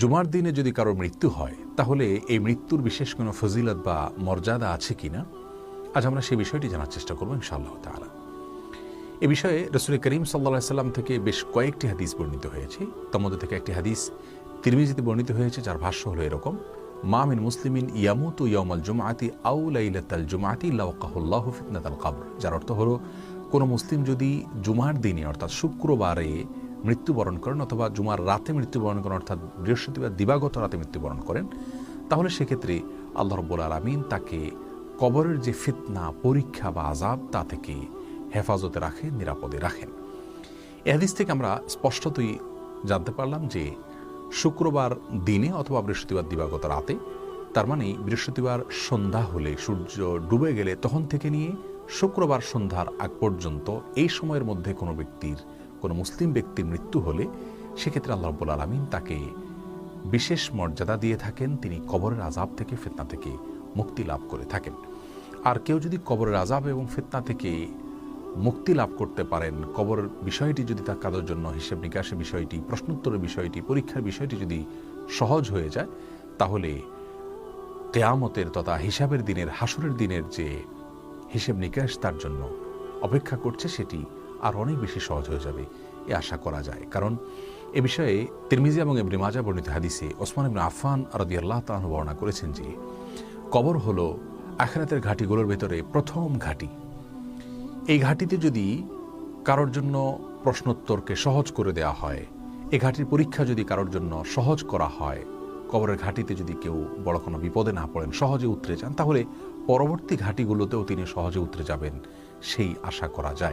জুমার দিনে যদি কারোর মৃত্যু হয় তাহলে এই মৃত্যুর বিশেষ কোনো ফজিলত বা মর্যাদা আছে কিনা, আজ আমরা সেই বিষয়টি জানার চেষ্টা করবো ইনশাআল্লাহ তাআলা। এ বিষয়ে রাসূল করিম সাল্লাল্লাহু আলাইহি সাল্লাম থেকে বেশ কয়েকটি হাদিস বর্ণিত হয়েছে। তার মধ্যে থেকে একটি হাদিস তিরমিজিতে বর্ণিত হয়েছে, যার ভাষ্য হলো এরকম: মা মিন মুসলিমিন ইয়ামুতু ইয়াউমাল জুমআতি আও লাইলাতাল জুমআতি ইল্লা ওয়াকাহুল্লাহু ফিতনাতাল কবর। যার অর্থ হলো, কোনো মুসলিম যদি জুমার দিনে অর্থাৎ শুক্রবারে মৃত্যুবরণ করেন অথবা জুমার রাতে মৃত্যুবরণ করেন অর্থাৎ বৃহস্পতিবার দিবাগত রাতে মৃত্যুবরণ করেন, তাহলে সেক্ষেত্রে আল্লাহ রাব্বুল আলামিন তাকে কবরের যে ফিতনা, পরীক্ষা বা আযাব তা থেকে হেফাজতে রাখেন, নিরাপদে রাখেন। এ হাদিস থেকে আমরা স্পষ্টতই জানতে পারলাম যে শুক্রবার দিনে অথবা বৃহস্পতিবার দিবাগত রাতে, তার মানে বৃহস্পতিবার সন্ধ্যা হলে, সূর্য ডুবে গেলে তখন থেকে নিয়ে শুক্রবার সন্ধ্যার আগ পর্যন্ত এই সময়ের মধ্যে কোনো মুসলিম ব্যক্তির মৃত্যু হলে সেক্ষেত্রে আল্লাহ রাব্বুল আলামিন তাকে বিশেষ মর্যাদা দিয়ে থাকেন, তিনি কবরের আযাব থেকে, ফিতনা থেকে মুক্তি লাভ করে থাকেন। আর কেউ যদি কবরের আযাব এবং ফিতনা থেকে মুক্তি লাভ করতে পারেন, কবরের বিষয়টি যদি তার কারোর জন্য হিসেব নিকাশের বিষয়টি, প্রশ্নোত্তরের বিষয়টি, পরীক্ষার বিষয়টি যদি সহজ হয়ে যায়, তাহলে কিয়ামতের তথা হিসাবের দিনের, হাসরের দিনের যে হিসেব নিকাশ তার জন্য অপেক্ষা করছে সেটি আর অনেক বেশি সহজ হয়ে যাবে, এ আশা করা যায়। কারণ এ বিষয়ে তিরমিজি এবং ইবনে মাজাহ বর্ণিত হাদিসে ওসমান ইবনে আফফান রাদিয়াল্লাহু তাআলা আনহু বর্ণনা করেছেন যে কবর হলো আখিরাতের ঘাটিগুলোর ভেতরে প্রথম ঘাটি। এই ঘাটিতে যদি কারোর জন্য প্রশ্নোত্তরকে সহজ করে দেওয়া হয়, এই ঘাটির পরীক্ষা যদি কারোর জন্য সহজ করা হয়, কবরের ঘাটিতে যদি কেউ বড় কোনো বিপদে না পড়েন, সহজে উতরে যান, তাহলে পরবর্তী ঘাটিগুলোতেও তিনি সহজে উতরে যাবেন, সেই আশা করা যায়।